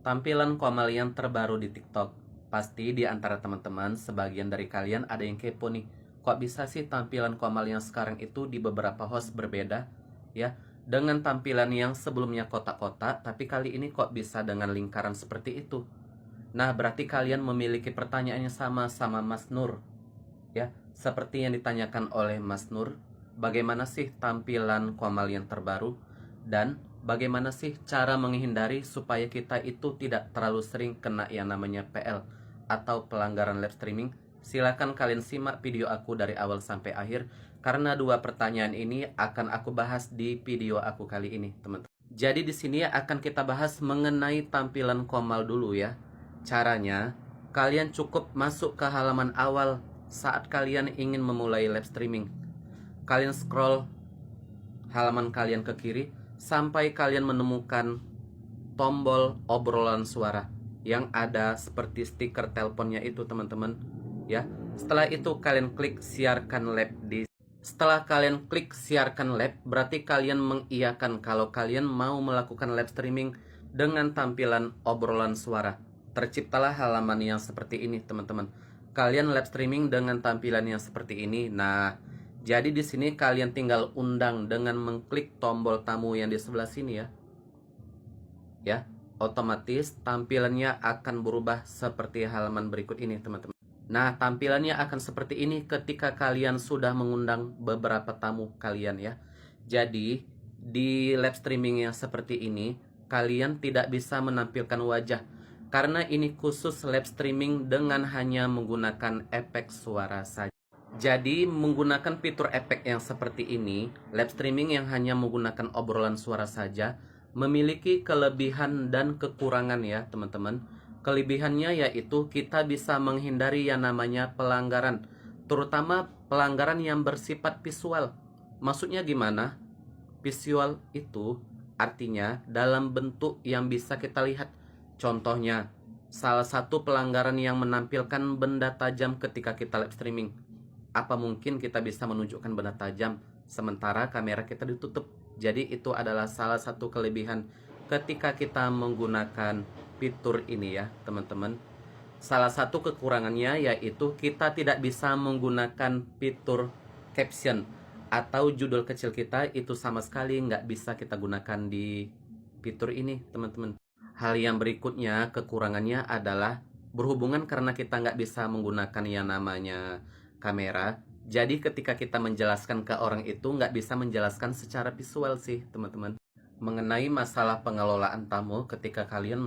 Tampilan Komal yang terbaru di TikTok. Pasti di antara teman-teman, sebagian dari kalian ada yang kepo nih. Kok bisa sih tampilan Komal yang sekarang itu di beberapa host berbeda? Ya, dengan tampilan yang sebelumnya kotak-kotak, tapi kali ini kok bisa dengan lingkaran seperti itu? Nah, berarti kalian memiliki pertanyaan yang sama Mas Nur. Ya, seperti yang ditanyakan oleh Mas Nur, bagaimana sih tampilan Komal yang terbaru? Dan bagaimana sih cara menghindari supaya kita itu tidak terlalu sering kena yang namanya PL atau pelanggaran live streaming? Silakan kalian simak video aku dari awal sampai akhir, karena dua pertanyaan ini akan aku bahas di video aku kali ini, teman-teman. Jadi di sini akan kita bahas mengenai tampilan Komal dulu ya. Caranya, kalian cukup masuk ke halaman awal saat kalian ingin memulai live streaming. Kalian scroll halaman kalian ke kiri sampai kalian menemukan tombol obrolan suara yang ada seperti stiker teleponnya itu, teman-teman. Ya, setelah itu kalian klik siarkan live di. Setelah kalian klik siarkan live, berarti kalian mengiyakan kalau kalian mau melakukan live streaming dengan tampilan obrolan suara. Terciptalah halaman yang seperti ini, teman-teman. Kalian live streaming dengan tampilan yang seperti ini. Nah, jadi di sini kalian tinggal undang dengan mengklik tombol tamu yang di sebelah sini ya. Ya, otomatis tampilannya akan berubah seperti halaman berikut ini, teman-teman. Nah, tampilannya akan seperti ini ketika kalian sudah mengundang beberapa tamu kalian ya. Jadi, di live streaming yang seperti ini, kalian tidak bisa menampilkan wajah. Karena ini khusus live streaming dengan hanya menggunakan efek suara saja. Jadi, menggunakan fitur efek yang seperti ini, live streaming yang hanya menggunakan obrolan suara saja, memiliki kelebihan dan kekurangan ya, teman-teman. Kelebihannya yaitu kita bisa menghindari yang namanya pelanggaran, terutama pelanggaran yang bersifat visual. Maksudnya gimana? Visual itu artinya dalam bentuk yang bisa kita lihat. Contohnya, salah satu pelanggaran yang menampilkan benda tajam ketika kita live streaming. Apa mungkin kita bisa menunjukkan benda tajam sementara kamera kita ditutup? Jadi itu adalah salah satu kelebihan ketika kita menggunakan fitur ini ya, teman-teman. Salah satu kekurangannya yaitu kita tidak bisa menggunakan fitur caption atau judul kecil kita, itu sama sekali nggak bisa kita gunakan di fitur ini, teman-teman. Hal yang berikutnya, kekurangannya adalah berhubungan karena kita nggak bisa menggunakan yang namanya kamera. Jadi ketika kita menjelaskan ke orang itu nggak bisa menjelaskan secara visual sih, teman-teman. Mengenai masalah pengelolaan tamu ketika kalian